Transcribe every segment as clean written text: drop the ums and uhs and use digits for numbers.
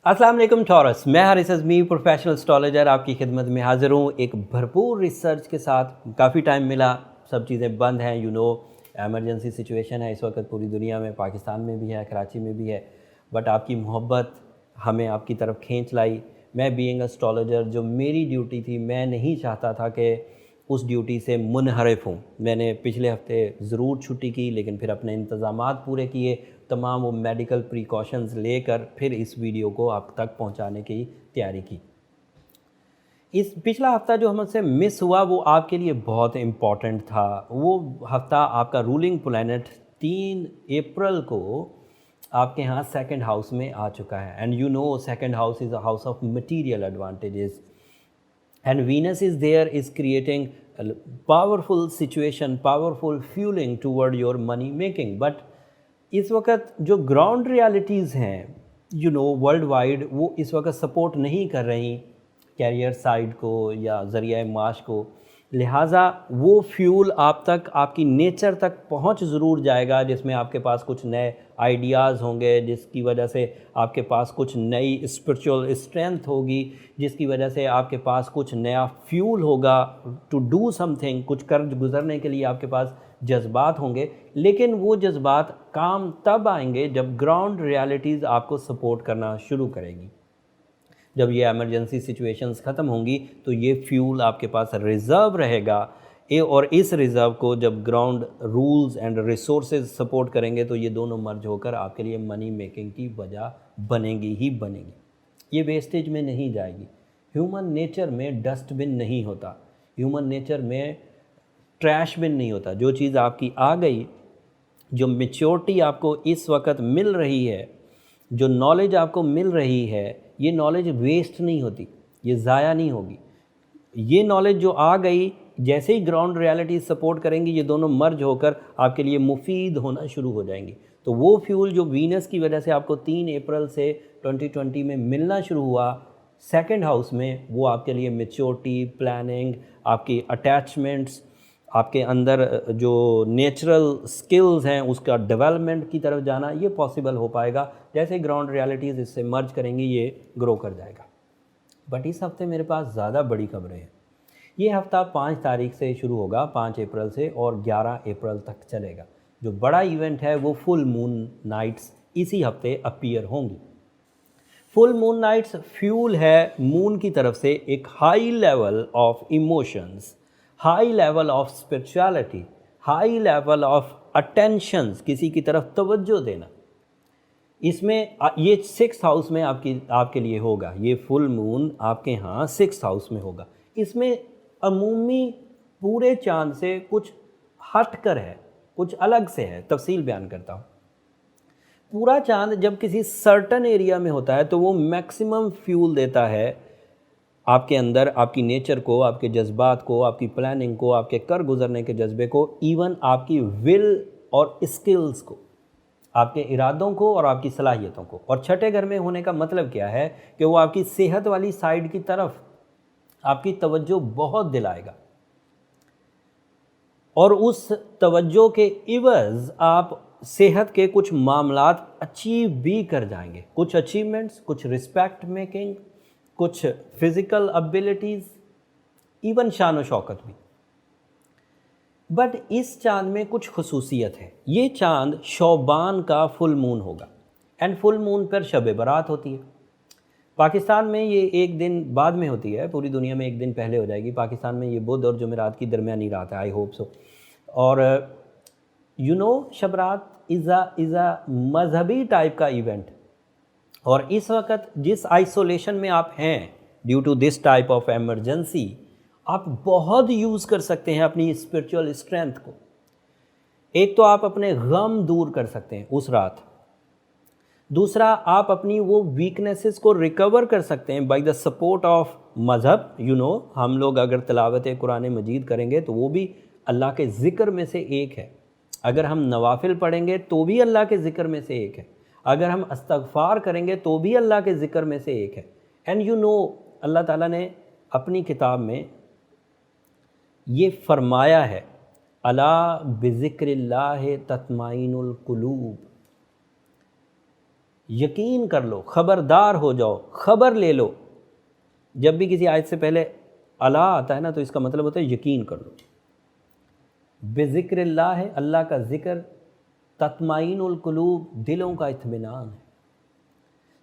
अस्सलाम वालेकुम टॉरस। मैं हारिस अज़मी प्रोफेशनल एस्ट्रोलॉजर आपकी खिदमत में हाज़िर हूँ एक भरपूर रिसर्च के साथ। काफ़ी टाइम मिला, सब चीज़ें बंद हैं, एमरजेंसी सिचुएशन है इस वक्त पूरी दुनिया में, पाकिस्तान में भी है, कराची में भी है। बट आपकी मोहब्बत हमें आपकी तरफ खींच लाई। मैं बीइंग एस्ट्रोलॉजर, जो मेरी ड्यूटी थी, मैं नहीं चाहता था कि उस ड्यूटी से मुनहरिफ हूँ। मैंने पिछले हफ्ते ज़रूर छुट्टी की, लेकिन फिर अपने इंतज़ामात पूरे किए, तमाम वो मेडिकल प्रिकॉशंस लेकर फिर इस वीडियो को आप तक पहुंचाने की तैयारी की। इस पिछला हफ़्ता जो हमसे मिस हुआ वो आपके लिए बहुत इम्पॉर्टेंट था। वो हफ़्ता आपका रूलिंग प्लैनेट 3 अप्रैल को आपके यहाँ सेकंड हाउस में आ चुका है। And second house is a house of material advantages, and Venus is there, is creating a powerful situation, powerful fueling toward your money making. But इस वक्त जो ग्राउंड रियलिटीज़ हैं वर्ल्ड वाइड, वो इस वक्त सपोर्ट नहीं कर रही कैरियर साइड को या ज़रिया माश को। लिहाजा वो फ्यूल आप तक, आपकी नेचर तक पहुंच ज़रूर जाएगा, जिसमें आपके पास कुछ नए आइडियाज़ होंगे, जिसकी वजह से आपके पास कुछ नई स्पिरिचुअल स्ट्रेंथ होगी, जिसकी वजह से आपके पास कुछ नया फ्यूल होगा टू डू समथिंग। कुछ कर गुजरने के लिए आपके पास जज्बात होंगे, लेकिन वो जज्बात काम तब आएंगे जब ग्राउंड रियलिटीज़ आपको सपोर्ट करना शुरू करेगी। जब ये एमरजेंसी सिचुएशंस ख़त्म होंगी तो ये फ्यूल आपके पास रिज़र्व रहेगा। और इस रिज़र्व को जब ground rules and resources support करेंगे तो ये दोनों मर्ज होकर आपके लिए मनी मेकिंग की वजह बनेगी ही बनेगी। ये वेस्टेज में नहीं जाएगी। ह्यूमन नेचर में डस्टबिन नहीं होता, ह्यूमन नेचर में ट्रैश बिन नहीं होता। जो चीज़ आपकी आ गई, जो मेच्योरिटी आपको इस वक्त मिल रही है, जो नॉलेज आपको मिल रही है, ये नॉलेज वेस्ट नहीं होती, ये ज़ाया नहीं होगी। ये नॉलेज जो आ गई, जैसे ही ग्राउंड रियलिटी सपोर्ट करेंगी, ये दोनों मर्ज होकर आपके लिए मुफीद होना शुरू हो जाएंगी। तो वो फ्यूल जो वीनस की वजह से आपको 3 अप्रैल से 2020 में मिलना शुरू हुआ सेकंड हाउस में, वो आपके लिए मेच्योरिटी, प्लानिंग, आपकी अटैचमेंट्स, आपके अंदर जो नेचुरल स्किल्स हैं उसका डेवलपमेंट की तरफ जाना, ये पॉसिबल हो पाएगा। जैसे ग्राउंड रियलिटीज़ इससे मर्ज करेंगी, ये ग्रो कर जाएगा। बट इस हफ्ते मेरे पास ज़्यादा बड़ी खबरें हैं। ये हफ़्ता 5 तारीख से शुरू होगा, 5 अप्रैल से, और 11 अप्रैल तक चलेगा। जो बड़ा इवेंट है वो फुल मून नाइट्स इसी हफ्ते अपीयर होंगी। फुल मून नाइट्स फ्यूल है मून की तरफ से एक high level of emotions, high level of spirituality, high level of attentions, किसी की तरफ तवज्जो देना। इसमें ये 6th हाउस में आपके लिए होगा। ये फुल मून आपके यहाँ 6th हाउस में होगा। इसमें अमूमी पूरे चांद से कुछ हट कर है, कुछ अलग से है। तफसील बयान करता हूँ। पूरा चांद जब किसी सर्टन एरिया में होता है तो वो मैक्सिमम फ्यूल देता है आपके अंदर, आपकी नेचर को, आपके जज्बात को, आपकी प्लानिंग को, आपके कर गुजरने के जज्बे को, इवन आपकी विल और स्किल्स को, आपके इरादों को और आपकी सलाहियतों को। और छठे घर में होने का मतलब क्या है कि वो आपकी सेहत वाली साइड की तरफ आपकी तवज्जो बहुत दिलाएगा, और उस तवज्जो के इवज़ आप सेहत के कुछ मामलात अचीव भी कर जाएंगे। कुछ अचीवमेंट्स, कुछ रिस्पेक्ट मेकिंग, कुछ फिज़िकल एबिलिटीज़, इवन शान व शौकत भी। बट इस चांद में कुछ खसूसियत है। ये चांद शौबान का फुल मून होगा, एंड फुल मून पर शब बारात होती है। पाकिस्तान में ये एक दिन बाद में होती है, पूरी दुनिया में एक दिन पहले हो जाएगी। पाकिस्तान में ये बुध और जुमेरात की दरमियानी रात है, आई होप सो। और शब रात इज़ अ मजहबी टाइप का इवेंट। और इस वक्त जिस आइसोलेशन में आप हैं due to this type of emergency, आप बहुत यूज़ कर सकते हैं अपनी स्पिरिचुअल स्ट्रेंथ को। एक तो आप अपने गम दूर कर सकते हैं उस रात। दूसरा, आप अपनी वो वीकनेसेस को रिकवर कर सकते हैं बाय द सपोर्ट ऑफ मज़हब। हम लोग अगर तिलावत कुरान मजीद करेंगे तो वो भी अल्लाह के ज़िक्र में से एक है। अगर हम नवाफिल पढ़ेंगे तो भी अल्लाह के ज़िक्र में से एक है। अगर हम इस्तग़फ़ार करेंगे तो भी अल्लाह के ज़िक्र में से एक है। एंड अल्लाह ताला ने अपनी किताब में ये फरमाया है, अला बिज़िक्रिल्लाह तत्माइनुल कुलूब। यकीन कर लो, ख़बरदार हो जाओ, ख़बर ले लो। जब भी किसी आयत से पहले अला आता है ना, तो इसका मतलब होता है यकीन कर लो। बेज़िक्रिल्लाह है, अल्लाह का ज़िक्र, तत्माइनुल कुलूब, दिलों का इत्मीनान है।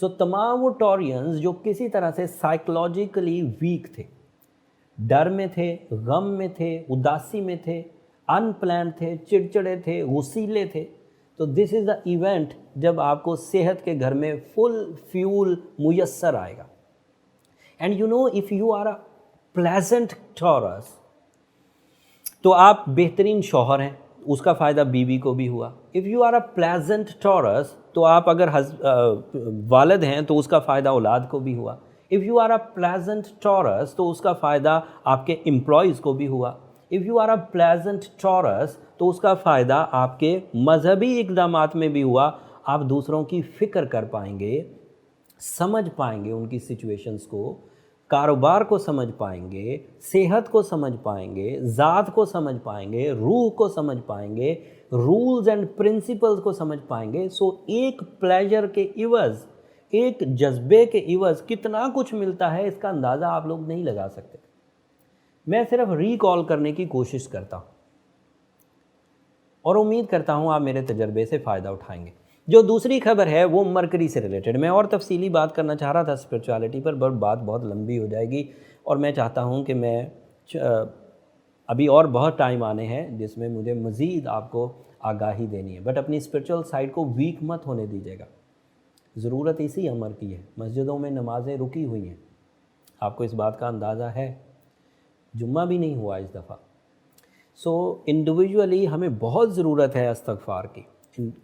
सो तमाम वो टॉरियंस जो किसी तरह से साइकोलॉजिकली वीक थे, डर में थे, गम में थे, उदासी में थे, अनप्लान थे, चिड़चिड़े थे, गुस्सीले थे, तो दिस इज़ द इवेंट जब आपको सेहत के घर में फुल फ्यूल मुयस्सर आएगा। And you know, if you are a pleasant Taurus, तो आप बेहतरीन शौहर हैं, उसका फ़ायदा बीवी को भी हुआ। If you are a pleasant Taurus, तो आप अगर वालिद हैं तो उसका फ़ायदा औलाद को भी हुआ। If you are a pleasant Taurus, तो उसका फ़ायदा आपके एम्प्लॉयज़ को भी हुआ। If you are a pleasant Taurus, तो उसका फ़ायदा आपके मजहबी इक़दामात में भी हुआ। आप दूसरों की फ़िक्र कर पाएंगे, समझ पाएंगे उनकी सिचुएशंस को, कारोबार को समझ पाएंगे, सेहत को समझ पाएंगे, ज़ात को समझ पाएंगे, रूह को समझ पाएंगे, रूल्स एंड प्रिंसिपल्स को समझ पाएंगे। सो एक प्लेजर के इवज़, एक जज्बे के इवज़ कितना कुछ मिलता है, इसका अंदाज़ा आप लोग नहीं लगा सकते। मैं सिर्फ रिकॉल करने की कोशिश करता हूँ और उम्मीद करता हूँ आप मेरे तजर्बे से फ़ायदा उठाएंगे। जो दूसरी खबर है वो मरकरी से रिलेटेड। मैं और तफसीली बात करना चाह रहा था स्पिरिचुअलिटी पर, बट बात बहुत लंबी हो जाएगी और मैं चाहता हूँ कि अभी और बहुत टाइम आने हैं जिसमें मुझे मज़ीद आपको आगाही देनी है, बट अपनी स्पिरिचुअल साइड को वीक मत होने दीजिएगा। ज़रूरत इसी अमर की है। मस्जिदों में नमाज़ें रुकी हुई हैं, आपको इस बात का अंदाज़ा है, जुम्मा भी नहीं हुआ इस दफ़ा। सो इंडिविजुअली हमें बहुत ज़रूरत है इस्तिग़फ़ार की,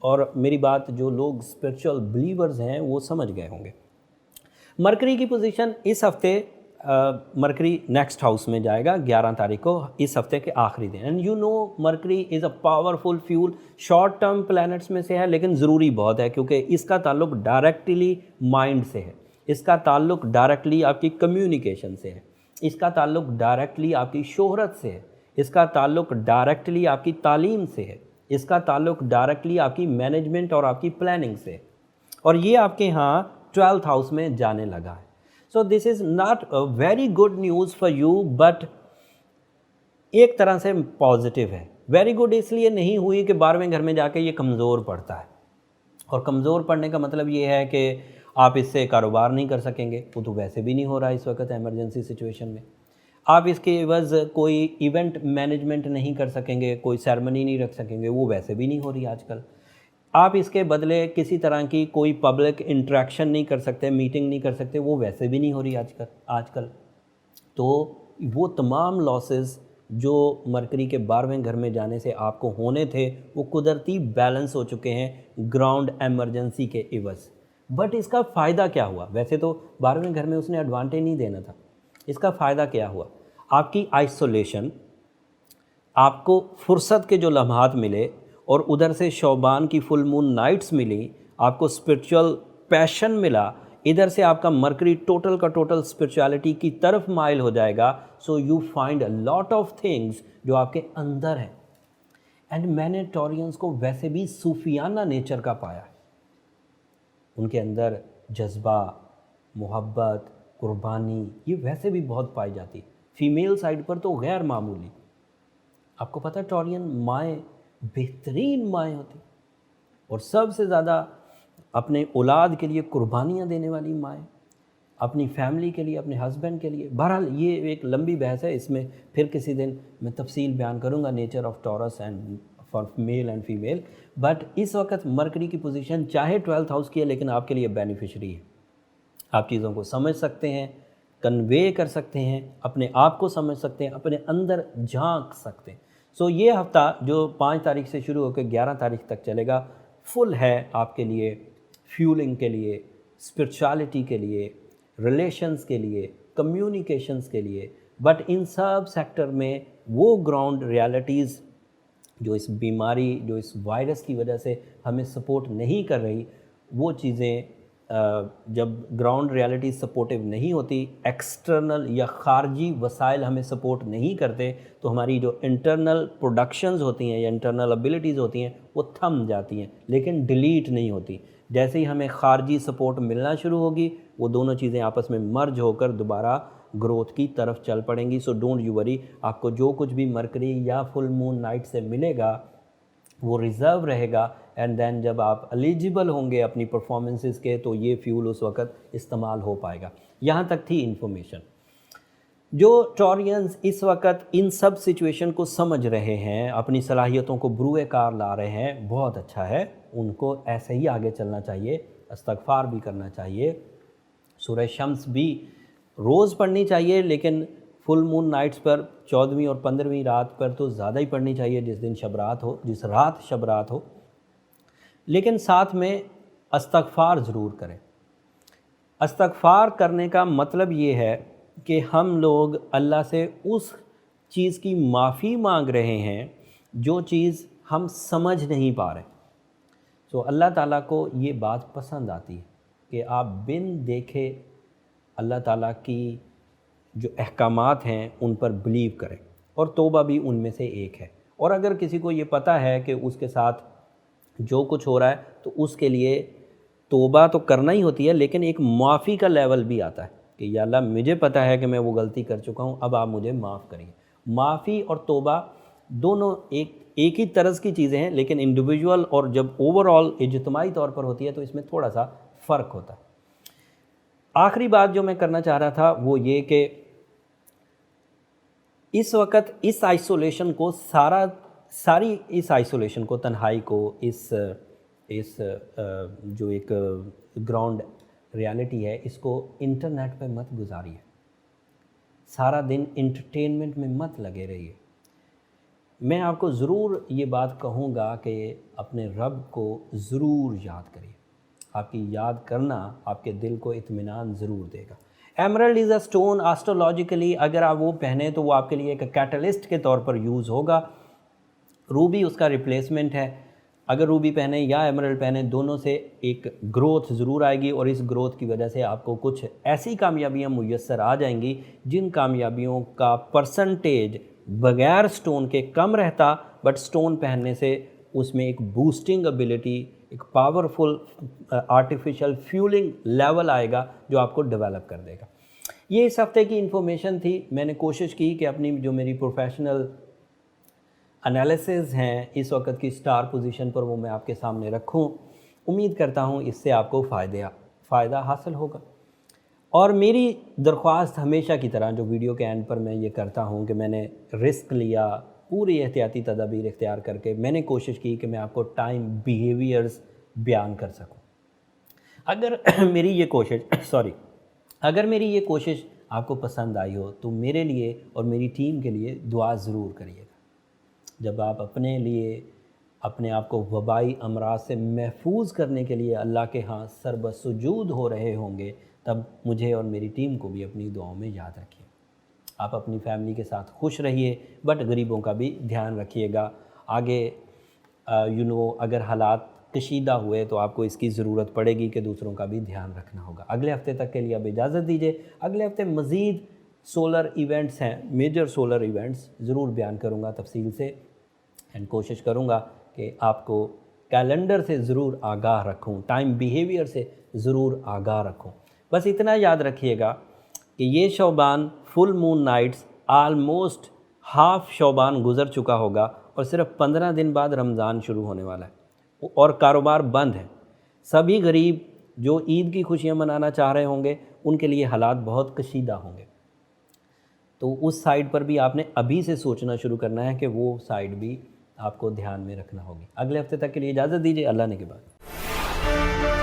और मेरी बात जो लोग स्पिरिचुअल बिलीवर्स हैं वो समझ गए होंगे। मरकरी की पोजीशन इस हफ़्ते, मरकरी नेक्स्ट हाउस में जाएगा 11 तारीख को, इस हफ़्ते के आखिरी दिन। And you no, mercury is a powerful fuel, short term planets में से है लेकिन ज़रूरी बहुत है, क्योंकि इसका ताल्लुक डायरेक्टली माइंड से है, इसका ताल्लुक डायरेक्टली आपकी कम्युनिकेशन से है, इसका ताल्लुक डायरेक्टली आपकी शोहरत से है, इसका ताल्लुक डायरेक्टली आपकी तालीम से है, इसका ताल्लुक डायरेक्टली आपकी मैनेजमेंट और आपकी प्लानिंग से, और ये आपके यहाँ 12th हाउस में जाने लगा है। So this is not a very good news for you, but एक तरह से पॉजिटिव है। वेरी गुड इसलिए नहीं हुई कि 12वें घर में जाके ये कमज़ोर पड़ता है, और कमज़ोर पड़ने का मतलब ये है कि आप इससे कारोबार नहीं कर सकेंगे, वो तो वैसे भी नहीं हो रहा इस वक्त एमरजेंसी सिचुएशन में। आप इसके एवज़ कोई इवेंट मैनेजमेंट नहीं कर सकेंगे, कोई सेरेमनी नहीं रख सकेंगे, वो वैसे भी नहीं हो रही आजकल। आप इसके बदले किसी तरह की कोई पब्लिक इंटरेक्शन नहीं कर सकते, मीटिंग नहीं कर सकते, वो वैसे भी नहीं हो रही आजकल। तो वो तमाम लॉसेस जो मरकरी के 12वें घर में जाने से आपको होने थे, वो कुदरती बैलेंस हो चुके हैं ग्राउंड एमरजेंसी के इवज़। बट इसका फ़ायदा क्या हुआ? वैसे तो 12वें घर में उसने एडवांटेज नहीं देना था। इसका फ़ायदा क्या हुआ? आपकी आइसोलेशन, आपको फुर्सत के जो लम्हात मिले, और उधर से शौबान की फुल मून नाइट्स मिली, आपको स्पिरिचुअल पैशन मिला, इधर से आपका मरकरी टोटल का टोटल स्पिरिचुअलिटी की तरफ माइल हो जाएगा। So you find a lot of things जो आपके अंदर हैं। एंड मैंने टॉरियंस को वैसे भी सूफियाना नेचर का पाया है, उनके अंदर जज्बा, मोहब्बत, कुर्बानी, ये वैसे भी बहुत पाई जाती है। फीमेल साइड पर तो गैर मामूली। आपको पता है टॉरियन माएँ बेहतरीन माएँ होती, और सबसे ज़्यादा अपने औलाद के लिए कुर्बानियाँ देने वाली माएँ, अपनी फैमिली के लिए, अपने हस्बैंड के लिए। बहरहाल ये एक लंबी बहस है, इसमें फिर किसी दिन मैं तफसील बयान करूँगा, nature of taurus and for male and female. But इस वक्त मरकरी की पोजीशन चाहे 12th हाउस की है, लेकिन आपके लिए बेनिफिशरी है। आप चीज़ों को समझ सकते हैं, कन्वे कर सकते हैं, अपने आप को समझ सकते हैं, अपने अंदर झांक सकते हैं। सो ये हफ़्ता जो 5 तारीख से शुरू होकर 11 तारीख तक चलेगा, फुल है आपके लिए, फ्यूलिंग के लिए, स्पिरिचुअलिटी के लिए, रिलेशंस के लिए, कम्युनिकेशंस के लिए। बट इन सब सेक्टर में वो ग्राउंड रियलिटीज़ जो इस बीमारी, जो इस वायरस की वजह से हमें सपोर्ट नहीं कर रही, वो चीज़ें जब ग्राउंड रियलिटी सपोर्टिव नहीं होती, एक्सटर्नल या ख़ारजी वसाइल हमें सपोर्ट नहीं करते, तो हमारी जो इंटरनल प्रोडक्शंस होती हैं या इंटरनल एबिलिटीज़ होती हैं वो थम जाती हैं, लेकिन डिलीट नहीं होती। جیسے ہی ہمیں خارجی سپورٹ ملنا شروع ہوگی وہ دونوں چیزیں آپس میں مرج ہو کر دوبارہ گروتھ کی طرف چل پڑیں گی. سو ڈونٹ یو وری, آپ کو جو کچھ بھی مرکری یا فل مون نائٹ سے ملے گا وہ ریزرو رہے گا, اینڈ دین جب آپ ایلیجیبل ہوں گے اپنی پرفارمنسز کے تو یہ فیول اس وقت استعمال ہو پائے گا. یہاں تک تھی انفارمیشن. جو ٹورینز اس وقت ان سب سچویشن کو سمجھ رہے ہیں, اپنی صلاحیتوں کو بروئے کار لا رہے ہیں, بہت اچھا ہے, ان کو ایسے ہی آگے چلنا چاہیے, استغفار بھی کرنا چاہیے, سورہ شمس بھی روز پڑھنی چاہیے, لیکن فل مون نائٹس پر 14ویں اور 15ویں رات پر تو زیادہ ہی پڑھنی چاہیے, جس دن شب رات ہو, جس رات شب رات ہو, لیکن ساتھ میں استغفار ضرور کریں. استغفار کرنے کا مطلب یہ ہے کہ ہم لوگ اللہ سے اس چیز کی معافی مانگ رہے ہیں جو چیز ہم سمجھ نہیں پا رہے. سو اللہ تعالیٰ کو یہ بات پسند آتی ہے کہ آپ بن دیکھے اللہ تعالیٰ کی جو احکامات ہیں ان پر بلیو کریں, اور توبہ بھی ان میں سے ایک ہے. اور اگر کسی کو یہ پتہ ہے کہ اس کے ساتھ جو کچھ ہو رہا ہے تو اس کے لیے توبہ تو کرنا ہی ہوتی ہے, لیکن ایک معافی کا لیول بھی آتا ہے کہ یا اللہ مجھے پتہ ہے کہ میں وہ غلطی کر چکا ہوں, اب آپ مجھے معاف کریے. معافی اور توبہ دونوں ایک ہی طرز کی چیزیں ہیں, لیکن انڈیویجول اور جب اوور آل اجتماعی طور پر ہوتی ہے تو اس میں تھوڑا سا فرق ہوتا ہے. آخری بات جو میں کرنا چاہ رہا تھا وہ یہ کہ اس وقت اس آئسولیشن کو ساری اس آئسولیشن کو, تنہائی کو, اس جو ایک گراؤنڈ ریالٹی ہے, اس کو انٹرنیٹ پہ مت گزاریے. سارا دن انٹرٹینمنٹ میں مت لگے رہیے. میں آپ کو ضرور یہ بات کہوں گا کہ اپنے رب کو ضرور یاد کریے. آپ کی یاد کرنا آپ کے دل کو اطمینان ضرور دے گا. ایمرلڈ از اے اسٹون آسٹرولوجیکلی, اگر آپ وہ پہنیں تو وہ آپ کے لیے ایک کیٹلسٹ کے طور پر یوز ہوگا. روبی اس کا ریپلیسمنٹ ہے. اگر روبی پہنیں یا ایمرلڈ پہنیں, دونوں سے ایک گروتھ ضرور آئے گی, اور اس گروتھ کی وجہ سے آپ کو کچھ ایسی کامیابیاں میسر آ جائیں گی جن کامیابیوں کا پرسنٹیج بغیر سٹون کے کم رہتا, بٹ سٹون پہننے سے اس میں ایک بوسٹنگ ابیلٹی, ایک پاورفل آرٹیفیشل فیولنگ لیول آئے گا جو آپ کو ڈیولپ کر دے گا. یہ اس ہفتے کی انفارمیشن تھی. میں نے کوشش کی کہ اپنی جو میری پروفیشنل انالیسز ہیں اس وقت کی سٹار پوزیشن پر وہ میں آپ کے سامنے رکھوں. امید کرتا ہوں اس سے آپ کو فائدہ حاصل ہوگا. اور میری درخواست ہمیشہ کی طرح جو ویڈیو کے اینڈ پر میں یہ کرتا ہوں کہ میں نے رسک لیا, پوری احتیاطی تدابیر اختیار کر کے میں نے کوشش کی کہ میں آپ کو ٹائم بیہیویئرز بیان کر سکوں. اگر میری یہ کوشش آپ کو پسند آئی ہو تو میرے لیے اور میری ٹیم کے لیے دعا ضرور کریے گا. جب آپ اپنے لیے اپنے آپ کو وبائی امراض سے محفوظ کرنے کے لیے اللہ کے ہاں سربسجود ہو رہے ہوں گے, تب مجھے اور میری ٹیم کو بھی اپنی دعاؤں میں یاد رکھیے. آپ اپنی فیملی کے ساتھ خوش رہیے, بٹ غریبوں کا بھی دھیان رکھیے گا. آگے اگر حالات کشیدہ ہوئے تو آپ کو اس کی ضرورت پڑے گی کہ دوسروں کا بھی دھیان رکھنا ہوگا. اگلے ہفتے تک کے لیے اب اجازت دیجیے. اگلے ہفتے مزید سولر ایونٹس ہیں, میجر سولر ایونٹس ضرور بیان کروں گا تفصیل سے, اینڈ کوشش کروں گا کہ آپ کو کیلنڈر سے ضرور آگاہ رکھوں, ٹائم بیہیویئر سے ضرور آگاہ رکھوں. بس اتنا یاد رکھیے گا کہ یہ شعبان فل مون نائٹس آلموسٹ ہاف شعبان گزر چکا ہوگا, اور صرف 15 دن بعد رمضان شروع ہونے والا ہے اور کاروبار بند ہیں. سبھی غریب جو عید کی خوشیاں منانا چاہ رہے ہوں گے ان کے لیے حالات بہت کشیدہ ہوں گے. تو اس سائڈ پر بھی آپ نے ابھی سے سوچنا شروع کرنا ہے کہ وہ سائڈ بھی آپ کو دھیان میں رکھنا ہوگی. اگلے ہفتے تک کے لیے اجازت دیجیے. اللہ نے کے بعد.